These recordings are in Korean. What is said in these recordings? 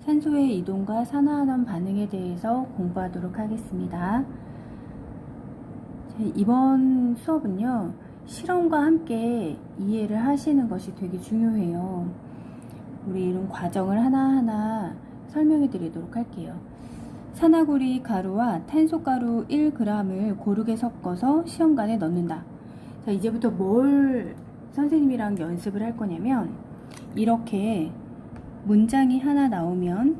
산소의 이동과 산화환원 반응에 대해서 공부하도록 하겠습니다. 이번 수업은요, 실험과 함께 이해를 하시는 것이 되게 중요해요. 우리 이런 과정을 하나하나 설명해 드리도록 할게요. 산화구리 가루와 탄소가루 1g을 고르게 섞어서 시험관에 넣는다. 자, 이제부터 뭘 선생님이랑 연습을 할 거냐면, 이렇게 문장이 하나 나오면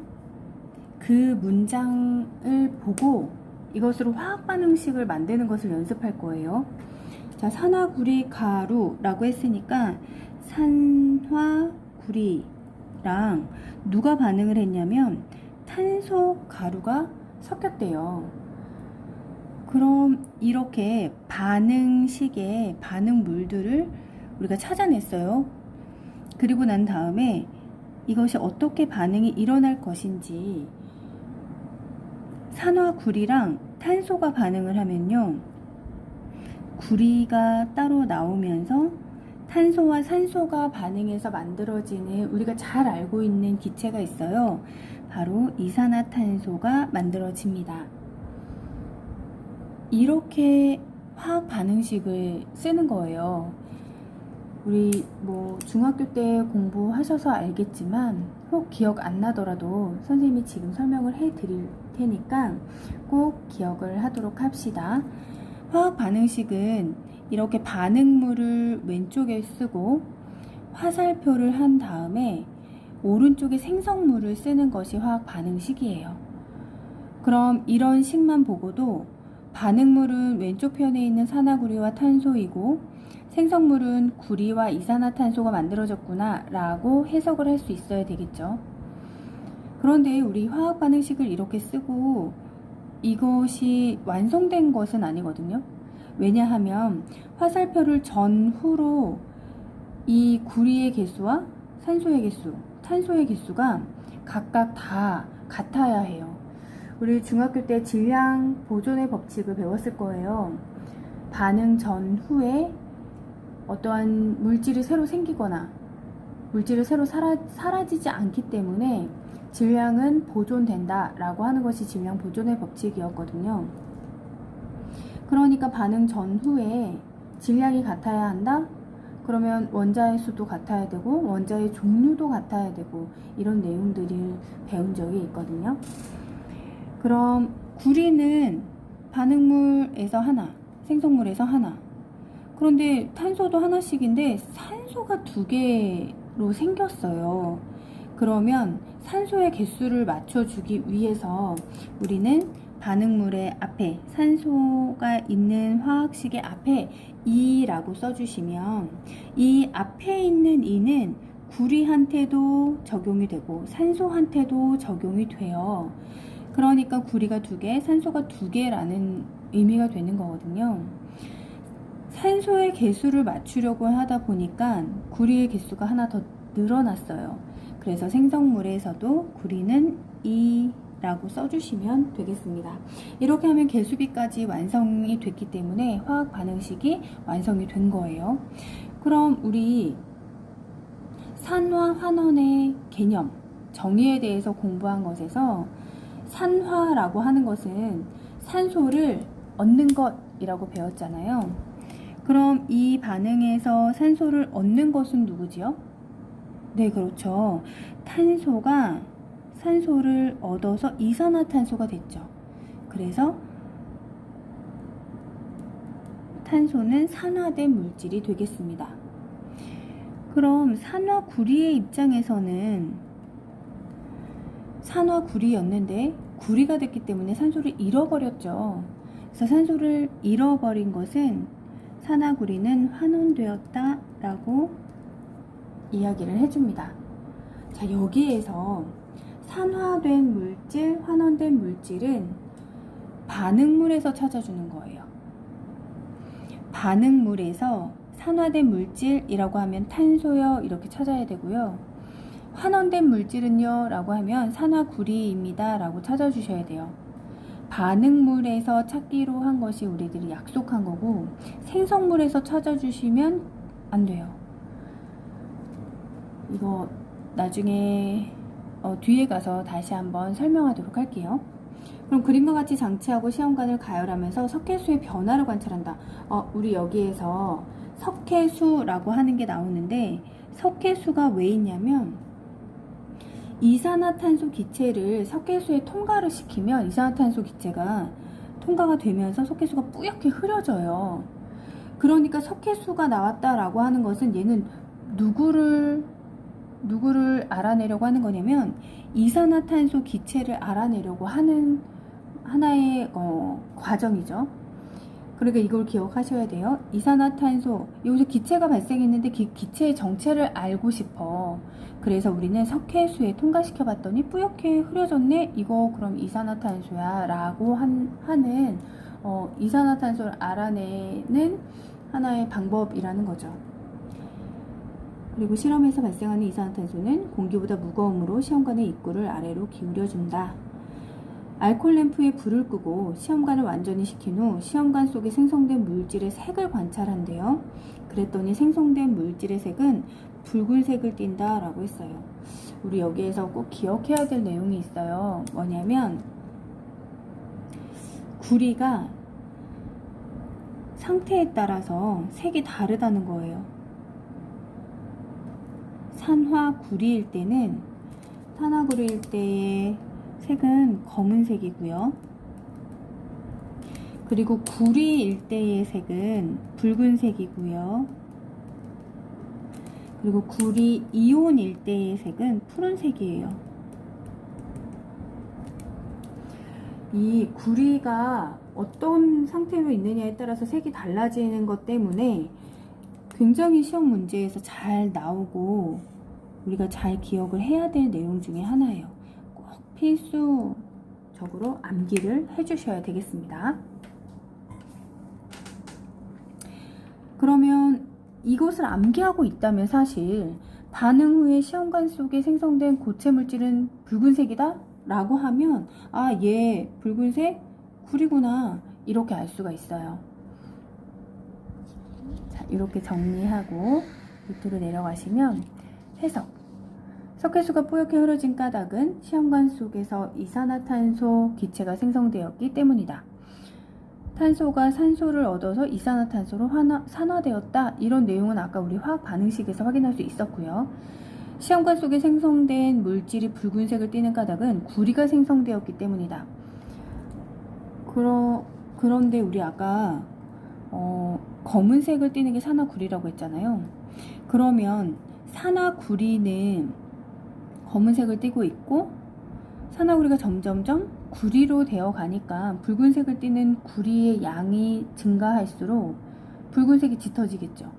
그 문장을 보고 이것으로 화학반응식을 만드는 것을 연습할 거예요. 자, 산화구리 가루라고 했으니까 산화구리랑 누가 반응을 했냐면 탄소 가루가 섞였대요. 그럼 이렇게 반응식의 반응물들을 우리가 찾아냈어요. 그리고 난 다음에 이것이 어떻게 반응이 일어날 것인지, 산화구리랑 탄소가 반응을 하면요, 구리가 따로 나오면서 탄소와 산소가 반응해서 만들어지는 우리가 잘 알고 있는 기체가 있어요. 바로 이산화탄소가 만들어집니다. 이렇게 화학 반응식을 쓰는 거예요. 우리 중학교 때 공부하셔서 알겠지만 혹 기억 안 나더라도 선생님이 지금 설명을 해 드릴 테니까 꼭 기억을 하도록 합시다. 화학 반응식은 이렇게 반응물을 왼쪽에 쓰고 화살표를 한 다음에 오른쪽에 생성물을 쓰는 것이 화학 반응식이에요. 그럼 이런 식만 보고도 반응물은 왼쪽 편에 있는 산화구리와 탄소이고 생성물은 구리와 이산화탄소가 만들어졌구나 라고 해석을 할 수 있어야 되겠죠. 그런데 우리 화학 반응식을 이렇게 쓰고 이것이 완성된 것은 아니거든요. 왜냐하면 화살표를 전후로 이 구리의 개수와 산소의 개수, 탄소의 개수가 각각 다 같아야 해요. 우리 중학교 때 질량 보존의 법칙을 배웠을 거예요. 반응 전후에 어떠한 물질이 새로 생기거나 물질이 새로 사라지지 않기 때문에 질량은 보존된다 라고 하는 것이 질량 보존의 법칙이었거든요. 그러니까 반응 전후에 질량이 같아야 한다? 그러면 원자의 수도 같아야 되고 원자의 종류도 같아야 되고 이런 내용들을 배운 적이 있거든요. 그럼 구리는 반응물에서 하나, 생성물에서 하나. 그런데 탄소도 하나씩인데 산소가 2개로 생겼어요. 그러면 산소의 개수를 맞춰주기 위해서 우리는 반응물의 앞에 산소가 있는 화학식의 앞에 2라고 써주시면 이 앞에 있는 2는 구리한테도 적용이 되고 산소한테도 적용이 돼요. 그러니까 구리가 2개, 산소가 2개라는 의미가 되는 거거든요. 산소의 개수를 맞추려고 하다 보니까 구리의 개수가 하나 더 늘어났어요. 그래서 생성물에서도 구리는 2라고 써주시면 되겠습니다. 이렇게 하면 개수비까지 완성이 됐기 때문에 화학 반응식이 완성이 된 거예요. 그럼 우리 산화 환원의 개념, 정의에 대해서 공부한 것에서 산화라고 하는 것은 산소를 얻는 것이라고 배웠잖아요. 그럼 이 반응에서 산소를 얻는 것은 누구지요? 네, 그렇죠. 탄소가 산소를 얻어서 이산화탄소가 됐죠. 그래서 탄소는 산화된 물질이 되겠습니다. 그럼 산화구리의 입장에서는 산화구리였는데 구리가 됐기 때문에 산소를 잃어버렸죠. 그래서 산소를 잃어버린 것은 산화구리는 환원되었다 라고 이야기를 해줍니다. 자, 여기에서 산화된 물질, 환원된 물질은 반응물에서 찾아주는 거예요. 반응물에서 산화된 물질이라고 하면 탄소요 이렇게 찾아야 되고요. 환원된 물질은요 라고 하면 산화구리입니다 라고 찾아주셔야 돼요. 반응물에서 찾기로 한 것이 우리들이 약속한 거고 생성물에서 찾아주시면 안 돼요. 이거 나중에 뒤에 가서 다시 한번 설명하도록 할게요. 그럼 그림과 같이 장치하고 시험관을 가열하면서 석회수의 변화를 관찰한다. 우리 여기에서 석회수라고 하는 게 나오는데, 석회수가 왜 있냐면 이산화탄소 기체를 석회수에 통과를 시키면 이산화탄소 기체가 통과가 되면서 석회수가 뿌옇게 흐려져요. 그러니까 석회수가 나왔다라고 하는 것은 얘는 누구를 알아내려고 하는 거냐면 이산화탄소 기체를 알아내려고 하는 하나의 과정이죠. 그러니까 이걸 기억하셔야 돼요. 이산화탄소, 여기서 기체가 발생했는데 기체의 정체를 알고 싶어. 그래서 우리는 석회수에 통과시켜 봤더니 뿌옇게 흐려졌네? 이거 그럼 이산화탄소야 라고 하는 이산화탄소를 알아내는 하나의 방법이라는 거죠. 그리고 실험에서 발생하는 이산화탄소는 공기보다 무거움으로 시험관의 입구를 아래로 기울여준다. 알코올 램프에 불을 끄고 시험관을 완전히 식힌 후 시험관 속에 생성된 물질의 색을 관찰한대요. 그랬더니 생성된 물질의 색은 붉은색을 띈다 라고 했어요. 우리 여기에서 꼭 기억해야 될 내용이 있어요. 뭐냐면 구리가 상태에 따라서 색이 다르다는 거예요. 산화구리일 때는 산화구리일 때의 색은 검은색이고요. 그리고 구리일 때의 색은 붉은색이고요. 그리고 구리 이온일 때의 색은 푸른색이에요. 이 구리가 어떤 상태로 있느냐에 따라서 색이 달라지는 것 때문에 굉장히 시험 문제에서 잘 나오고 우리가 잘 기억을 해야 될 내용 중에 하나예요. 꼭 필수적으로 암기를 해주셔야 되겠습니다. 그러면 이것을 암기하고 있다면 사실 반응 후에 시험관 속에 생성된 고체 물질은 붉은색이다? 라고 하면 얘 붉은색 구리구나 이렇게 알 수가 있어요. 자, 이렇게 정리하고 밑으로 내려가시면 해석. 석회수가 뿌옇게 흐려진 까닭은 시험관 속에서 이산화탄소 기체가 생성되었기 때문이다. 탄소가 산소를 얻어서 이산화탄소로 산화되었다. 이런 내용은 아까 우리 화학 반응식에서 확인할 수 있었고요. 시험관 속에 생성된 물질이 붉은색을 띠는 까닭은 구리가 생성되었기 때문이다. 그런데 우리 아까 검은색을 띠는 게 산화구리라고 했잖아요. 그러면 산화구리는 검은색을 띠고 있고 산화구리가 점점점 구리로 되어 가니까 붉은색을 띠는 구리의 양이 증가할수록 붉은색이 짙어지겠죠.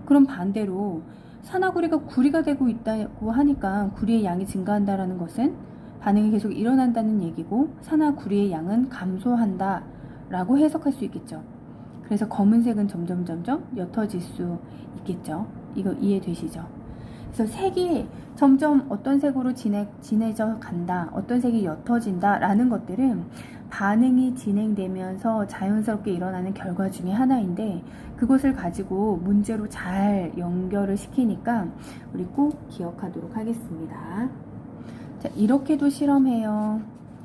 그럼 반대로 산화구리가 구리가 되고 있다고 하니까 구리의 양이 증가한다라는 것은 반응이 계속 일어난다는 얘기고 산화구리의 양은 감소한다 라고 해석할 수 있겠죠. 그래서 검은색은 점점 옅어질 수 있겠죠. 이거 이해되시죠? 그래서 색이 점점 어떤 색으로 진해져 간다, 어떤 색이 옅어진다 라는 것들은 반응이 진행되면서 자연스럽게 일어나는 결과 중에 하나인데 그것을 가지고 문제로 잘 연결을 시키니까 우리 꼭 기억하도록 하겠습니다. 자, 이렇게도 실험해요.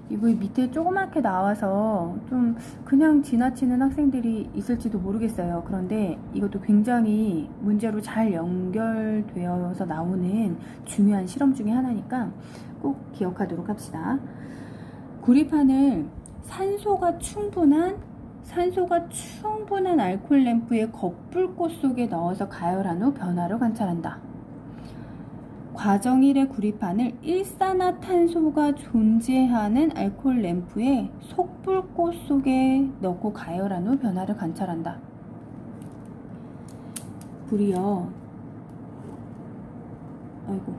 이거 밑에 조그맣게 나와서 좀 그냥 지나치는 학생들이 있을지도 모르겠어요. 그런데 이것도 굉장히 문제로 잘 연결되어서 나오는 중요한 실험 중에 하나니까 꼭 기억하도록 합시다. 구리판을 산소가 충분한 알코올 램프의 겉불꽃 속에 넣어서 가열한 후 변화를 관찰한다. 과정 1의 구리판을 일산화탄소가 존재하는 알코올 램프의 속불꽃 속에 넣고 가열한 후 변화를 관찰한다. 불이요. 아이고.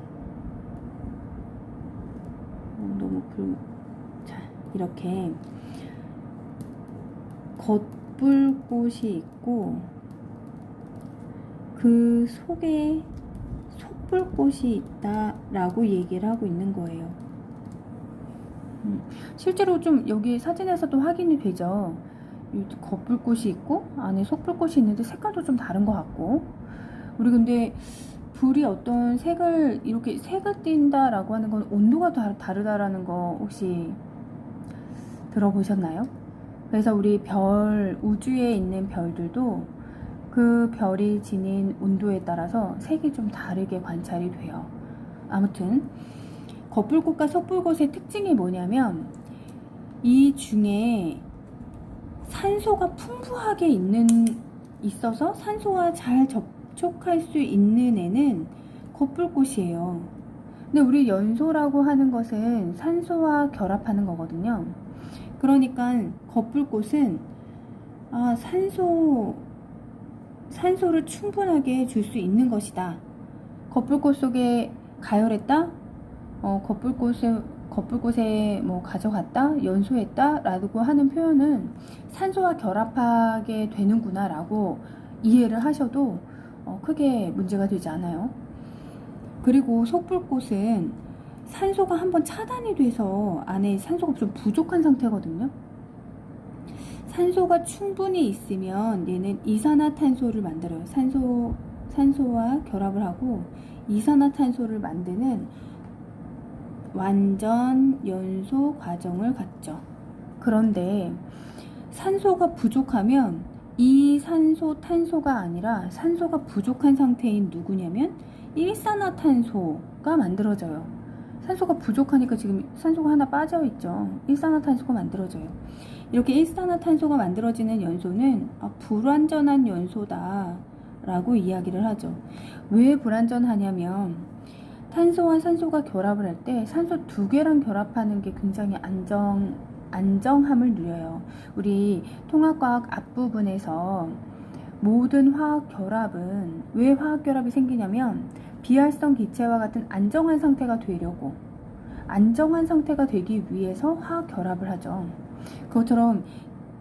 너무 자, 이렇게 겉불꽃이 있고 그 속에 속불꽃이 있다라고 얘기를 하고 있는 거예요. 실제로 좀 여기 사진에서도 확인이 되죠. 겉불꽃이 있고 안에 속불꽃이 있는데 색깔도 좀 다른 것 같고 우리 근데 불이 어떤 색을 이렇게 색을 띈다라고 하는 건 온도가 다르다라는 거 혹시 들어보셨나요? 그래서 우리 별, 우주에 있는 별들도 그 별이 지닌 온도에 따라서 색이 좀 다르게 관찰이 돼요. 아무튼 겉불꽃과 속불꽃의 특징이 뭐냐면 이 중에 산소가 풍부하게 있어서 산소와 잘 접촉할 수 있는 애는 겉불꽃이에요. 근데 우리 연소라고 하는 것은 산소와 결합하는 거거든요. 그러니까 겉불꽃은 산소를 충분하게 줄 수 있는 것이다. 겉불꽃 속에 가열했다? 겉불꽃에 뭐 가져갔다? 연소했다? 라고 하는 표현은 산소와 결합하게 되는구나 라고 이해를 하셔도 크게 문제가 되지 않아요. 그리고 속불꽃은 산소가 한번 차단이 돼서 안에 산소가 좀 부족한 상태거든요. 산소가 충분히 있으면 얘는 이산화탄소를 만들어요. 산소와 결합을 하고 이산화탄소를 만드는 완전 연소 과정을 갖죠. 그런데 산소가 부족하면 이산소탄소가 아니라 산소가 부족한 상태인 누구냐면 일산화탄소가 만들어져요. 산소가 부족하니까 지금 산소가 하나 빠져 있죠. 일산화탄소가 만들어져요. 이렇게 일산화탄소가 만들어지는 연소는 불완전한 연소다 라고 이야기를 하죠. 왜 불완전하냐면 탄소와 산소가 결합을 할 때 산소 두 개랑 결합하는 게 굉장히 안정함을 누려요. 우리 통합과학 앞부분에서 모든 화학 결합은 왜 화학 결합이 생기냐면 비활성 기체와 같은 안정한 상태가 되려고, 안정한 상태가 되기 위해서 화학 결합을 하죠. 그것처럼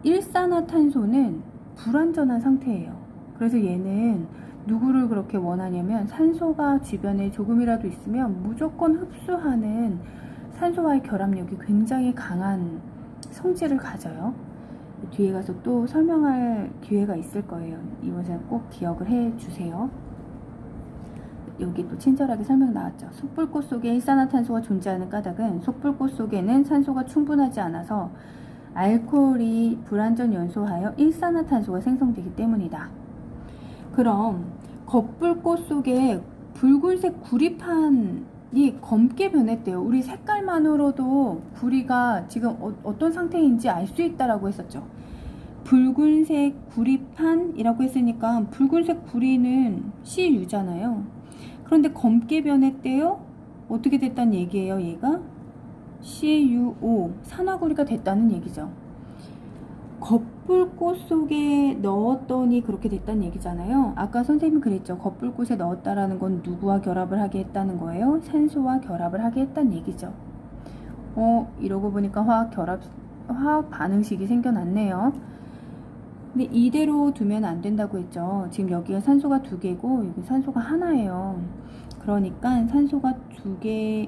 일산화탄소는 불완전한 상태예요. 그래서 얘는 누구를 그렇게 원하냐면 산소가 주변에 조금이라도 있으면 무조건 흡수하는 산소와의 결합력이 굉장히 강한 성질을 가져요. 뒤에 가서 또 설명할 기회가 있을 거예요. 이것을 꼭 기억을 해 주세요. 여기 또 친절하게 설명 나왔죠. 속불꽃 속에 일산화탄소가 존재하는 까닭은 속불꽃 속에는 산소가 충분하지 않아서 알코올이 불완전 연소하여 일산화탄소가 생성되기 때문이다. 그럼 겉불꽃 속에 붉은색 구리판이 검게 변했대요. 우리 색깔만으로도 구리가 지금 어떤 상태인지 알 수 있다라고 했었죠. 붉은색 구리판이라고 했으니까 붉은색 구리는 CU잖아요. 그런데 검게 변했대요. 어떻게 됐다는 얘기예요, 얘가? CuO, 산화구리가 됐다는 얘기죠. 겉불꽃 속에 넣었더니 그렇게 됐다는 얘기잖아요. 아까 선생님이 그랬죠. 겉불꽃에 넣었다라는 건 누구와 결합을 하게 했다는 거예요? 산소와 결합을 하게 했다는 얘기죠. 이러고 보니까 화학 반응식이 생겨났네요. 근데 이대로 두면 안 된다고 했죠. 지금 여기가 산소가 2개고 여기 산소가 하나예요. 그러니까 산소가 2개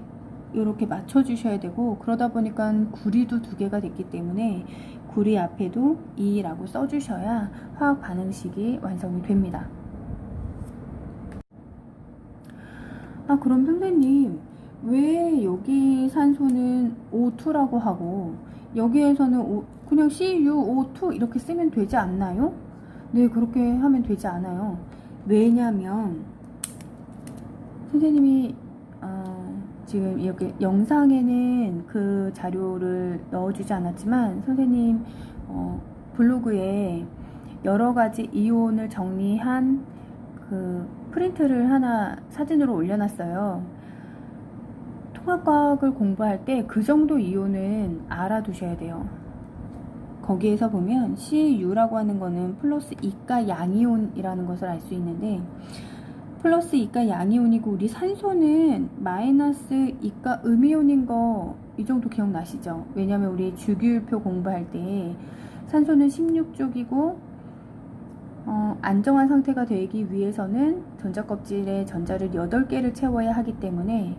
이렇게 맞춰주셔야 되고, 그러다 보니까 구리도 2개가 됐기 때문에 구리 앞에도 2라고 써주셔야 화학 반응식이 완성이 됩니다. 그럼 선생님, 왜 여기 산소는 O2라고 하고 여기에서는 그냥 CuO2 이렇게 쓰면 되지 않나요? 네, 그렇게 하면 되지 않아요. 왜냐면 선생님이 지금 이렇게 영상에는 그 자료를 넣어주지 않았지만 선생님 블로그에 여러가지 이온을 정리한 그 프린트를 하나 사진으로 올려놨어요. 통합과학을 공부할 때 그 정도 이온은 알아두셔야 돼요. 거기에서 보면 Cu라고 하는 거는 플러스 이가 양이온이라는 것을 알 수 있는데, 플러스 이가 양이온이고 우리 산소는 마이너스 이가 음이온인 거 이 정도 기억나시죠? 왜냐면 우리 주기율표 공부할 때 산소는 16쪽이고 안정한 상태가 되기 위해서는 전자껍질에 전자를 8개를 채워야 하기 때문에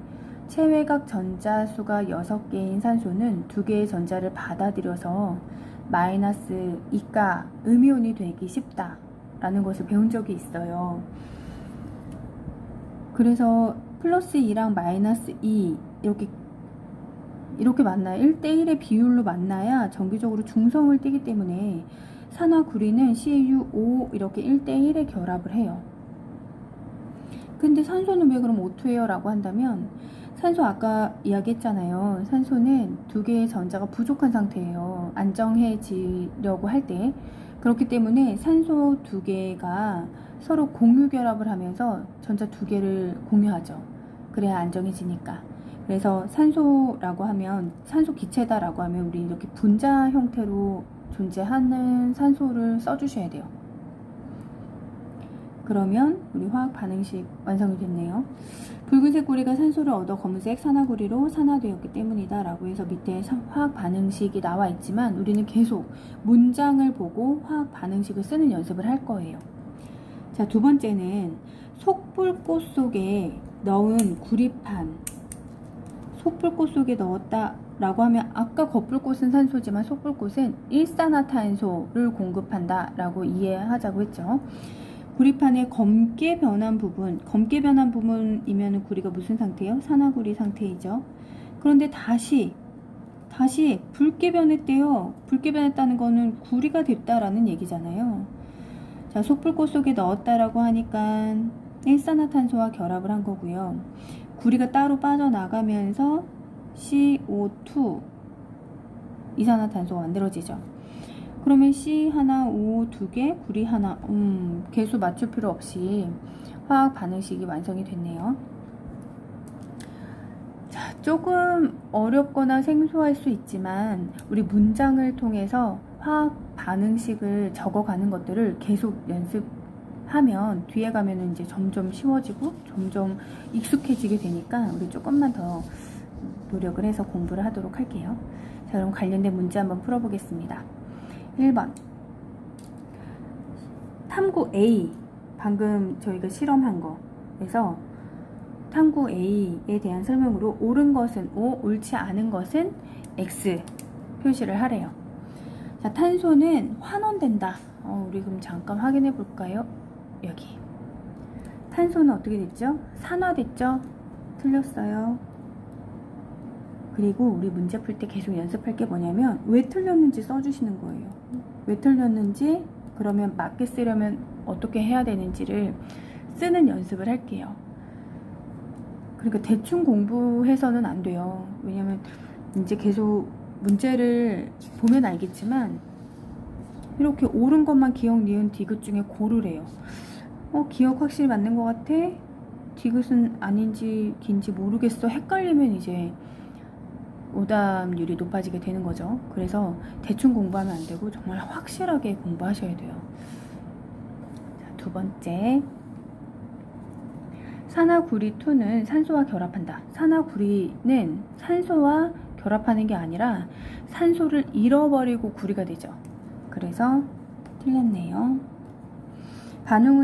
체외각 전자 수가 6개인 산소는 2개의 전자를 받아들여서 마이너스 이가 음이온이 되기 쉽다 라는 것을 배운 적이 있어요. 그래서 플러스 2랑 마이너스 2 이렇게 만나요. 1대1의 비율로 만나야 정기적으로 중성을 띠기 때문에 산화 구리는 CuO 이렇게 1대1의 결합을 해요. 근데 산소는 왜 그럼 O2예요? 라고 한다면 산소 아까 이야기했잖아요. 산소는 두 개의 전자가 부족한 상태예요. 안정해지려고 할 때. 그렇기 때문에 산소 두 개가 서로 공유 결합을 하면서 전자 두 개를 공유하죠. 그래야 안정해지니까. 그래서 산소라고 하면 산소 기체다라고 하면 우리 이렇게 분자 형태로 존재하는 산소를 써주셔야 돼요. 그러면 우리 화학 반응식 완성이 됐네요. 붉은색 구리가 산소를 얻어 검은색 산화구리로 산화되었기 때문이다 라고 해서 밑에 화학 반응식이 나와 있지만 우리는 계속 문장을 보고 화학 반응식을 쓰는 연습을 할 거예요. 자, 두 번째는 속불꽃 속에 넣은 구리판. 속불꽃 속에 넣었다 라고 하면 아까 겉불꽃은 산소지만 속불꽃은 일산화탄소를 공급한다 라고 이해하자고 했죠. 구리판의 검게 변한 부분이면 구리가 무슨 상태예요? 산화구리 상태이죠. 그런데 다시 붉게 변했대요. 붉게 변했다는 거는 구리가 됐다라는 얘기잖아요. 자, 속불꽃 속에 넣었다라고 하니까 일산화탄소와 결합을 한 거고요. 구리가 따로 빠져나가면서 CO2 이산화탄소가 만들어지죠. 그러면 C 하나, O 두 개, 구리 하나. 개수 맞출 필요 없이 화학 반응식이 완성이 됐네요. 자, 조금 어렵거나 생소할 수 있지만 우리 문장을 통해서 화학 반응식을 적어가는 것들을 계속 연습하면 뒤에 가면은 이제 점점 쉬워지고 점점 익숙해지게 되니까 우리 조금만 더 노력을 해서 공부를 하도록 할게요. 자, 그럼 관련된 문제 한번 풀어보겠습니다. 1번 탐구 A, 방금 저희가 실험한 거 그래서 탐구 A에 대한 설명으로 옳은 것은 O, 옳지 않은 것은 X 표시를 하래요. 자, 탄소는 환원된다. 우리 그럼 잠깐 확인해 볼까요? 여기 탄소는 어떻게 됐죠? 산화됐죠? 틀렸어요. 그리고 우리 문제 풀 때 계속 연습할 게 뭐냐면 왜 틀렸는지 써주시는 거예요. 왜 틀렸는지, 그러면 맞게 쓰려면 어떻게 해야 되는지를 쓰는 연습을 할게요. 그러니까 대충 공부해서는 안 돼요. 왜냐면 이제 계속 문제를 보면 알겠지만 이렇게 옳은 것만 기억, 니은, 디귿 중에 고르래요. 기억 확실히 맞는 것 같아? 디귿은 아닌지 긴지 모르겠어. 헷갈리면 이제 오답률이 높아지게 되는 거죠. 그래서 대충 공부하면 안 되고 정말 확실하게 공부하셔야 돼요. 자, 두 번째, 산화구리2는 산소와 결합한다. 산화구리는 산소와 결합하는 게 아니라 산소를 잃어버리고 구리가 되죠. 그래서 틀렸네요. 반응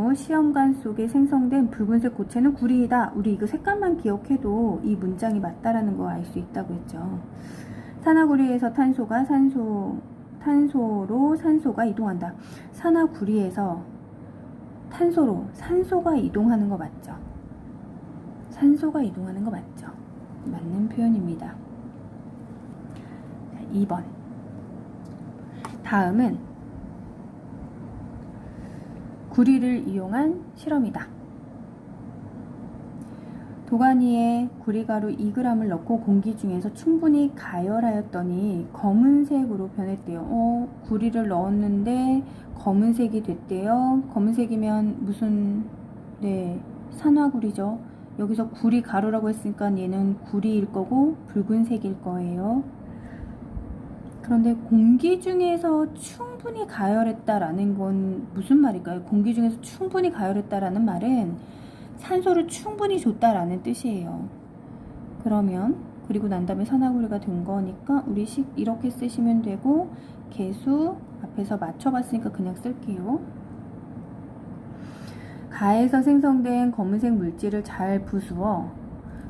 후 시험관 속에 생성된 붉은색 고체는 구리이다. 우리 이거 색깔만 기억해도 이 문장이 맞다라는 거 알 수 있다고 했죠. 산화구리에서 탄소로 산소가 이동한다. 산화구리에서 탄소로 산소가 이동하는 거 맞죠? 산소가 이동하는 거 맞죠? 맞는 표현입니다. 자, 2번. 다음은 구리를 이용한 실험이다. 도가니에 구리가루 2g을 넣고 공기 중에서 충분히 가열하였더니 검은색으로 변했대요. 구리를 넣었는데 검은색이 됐대요. 검은색이면 무슨, 산화구리죠. 여기서 구리가루라고 했으니까 얘는 구리일 거고 붉은색일 거예요. 그런데 공기 중에서 충분히 가열했다라는 건 무슨 말일까요? 공기 중에서 충분히 가열했다라는 말은 산소를 충분히 줬다라는 뜻이에요. 그러면 그리고 난 다음에 산화구리가 된 거니까 우리 식 이렇게 쓰시면 되고 개수 앞에서 맞춰봤으니까 그냥 쓸게요. 가에서 생성된 검은색 물질을 잘 부수어,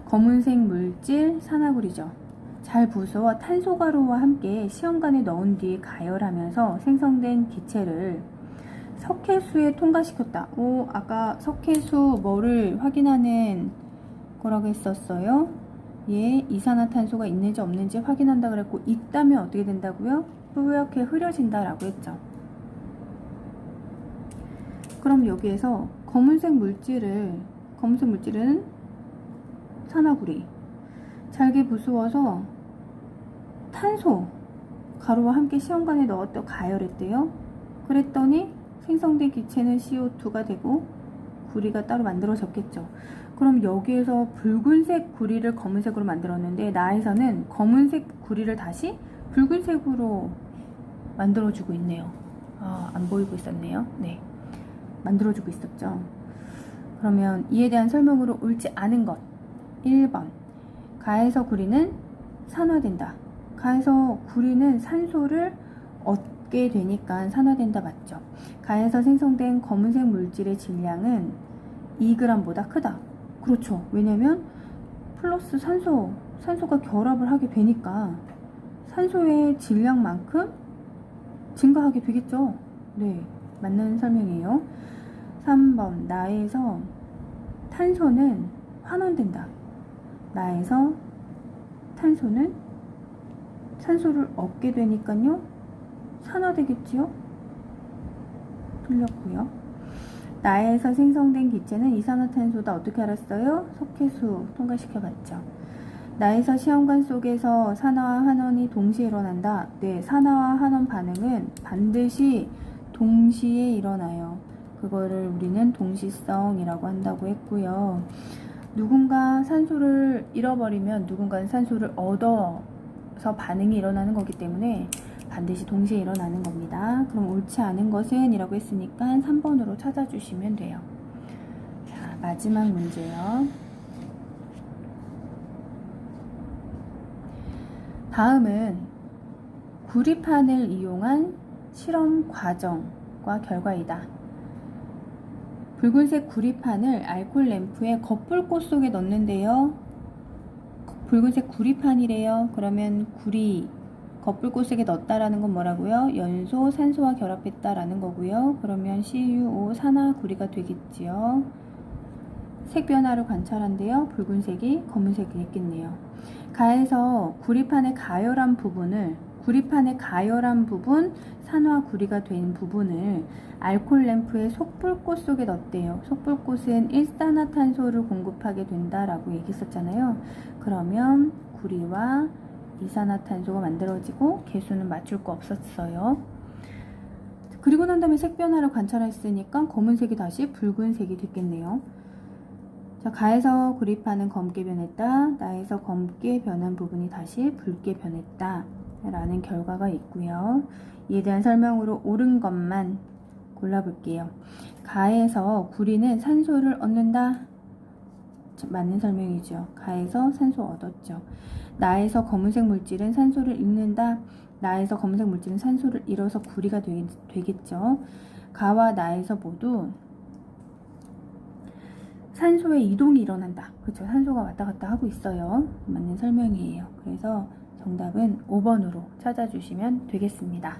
검은색 물질 산화구리죠. 잘 부수어 탄소가루와 함께 시험관에 넣은 뒤 가열하면서 생성된 기체를 석회수에 통과시켰다. 오, 아까 석회수 뭐를 확인하는 거라고 했었어요? 예, 이산화탄소가 있는지 없는지 확인한다 그랬고, 있다면 어떻게 된다고요? 뿌옇게 흐려진다라고 했죠. 그럼 여기에서 검은색 물질은 산화구리, 잘게 부수어서 탄소 가루와 함께 시험관에 넣었다 가열했대요. 그랬더니 생성된 기체는 CO2가 되고 구리가 따로 만들어졌겠죠. 그럼 여기에서 붉은색 구리를 검은색으로 만들었는데 나에서는 검은색 구리를 다시 붉은색으로 만들어주고 있네요. 안 보이고 있었네요. 네, 만들어주고 있었죠. 그러면 이에 대한 설명으로 옳지 않은 것 1번, 가에서 구리는 산화된다. 가에서 구리는 산소를 얻게 되니까 산화된다 맞죠? 가에서 생성된 검은색 물질의 질량은 2g보다 크다. 그렇죠. 왜냐면 플러스 산소가 결합을 하게 되니까 산소의 질량만큼 증가하게 되겠죠. 네, 맞는 설명이에요. 3번, 나에서 탄소는 환원된다. 나에서 탄소는 산소를 얻게 되니까요 산화되겠지요? 틀렸고요. 나에서 생성된 기체는 이산화탄소다. 어떻게 알았어요? 석회수 통과시켜봤죠. 나에서 시험관 속에서 산화와 환원이 동시에 일어난다. 네, 산화와 환원 반응은 반드시 동시에 일어나요. 그거를 우리는 동시성이라고 한다고 했고요. 누군가 산소를 잃어버리면 누군가는 산소를 얻어서 반응이 일어나는 거기 때문에 반드시 동시에 일어나는 겁니다. 그럼 옳지 않은 것은 이라고 했으니까 3번으로 찾아주시면 돼요. 자, 마지막 문제요. 다음은 구리판을 이용한 실험 과정과 결과이다. 붉은색 구리판을 알코올 램프의 겉불꽃 속에 넣는데요. 붉은색 구리판이래요. 그러면 구리 겉불꽃 속에 넣었다라는 건 뭐라고요? 연소, 산소와 결합했다라는 거고요. 그러면 CuO 산화구리가 되겠지요. 색 변화를 관찰한대요. 붉은색이 검은색이 됐겠네요. 가에서 구리판의 가열한 부분, 산화구리가 된 부분을 알코올 램프의 속불꽃 속에 넣었대요. 속불꽃은 일산화탄소를 공급하게 된다라고 얘기했었잖아요. 그러면 구리와 이산화탄소가 만들어지고 개수는 맞출 거 없었어요. 그리고 난 다음에 색 변화를 관찰했으니까 검은색이 다시 붉은색이 됐겠네요. 자, 가에서 구리판은 검게 변했다. 나에서 검게 변한 부분이 다시 붉게 변했다. 라는 결과가 있고요. 이에 대한 설명으로 옳은 것만 골라볼게요. 가에서 구리는 산소를 얻는다. 맞는 설명이죠. 가에서 산소 얻었죠. 나에서 검은색 물질은 산소를 잃는다. 나에서 검은색 물질은 산소를 잃어서 구리가 되겠죠. 가와 나에서 모두 산소의 이동이 일어난다. 그렇죠. 산소가 왔다 갔다 하고 있어요. 맞는 설명이에요. 그래서 정답은 5번으로 찾아주시면 되겠습니다.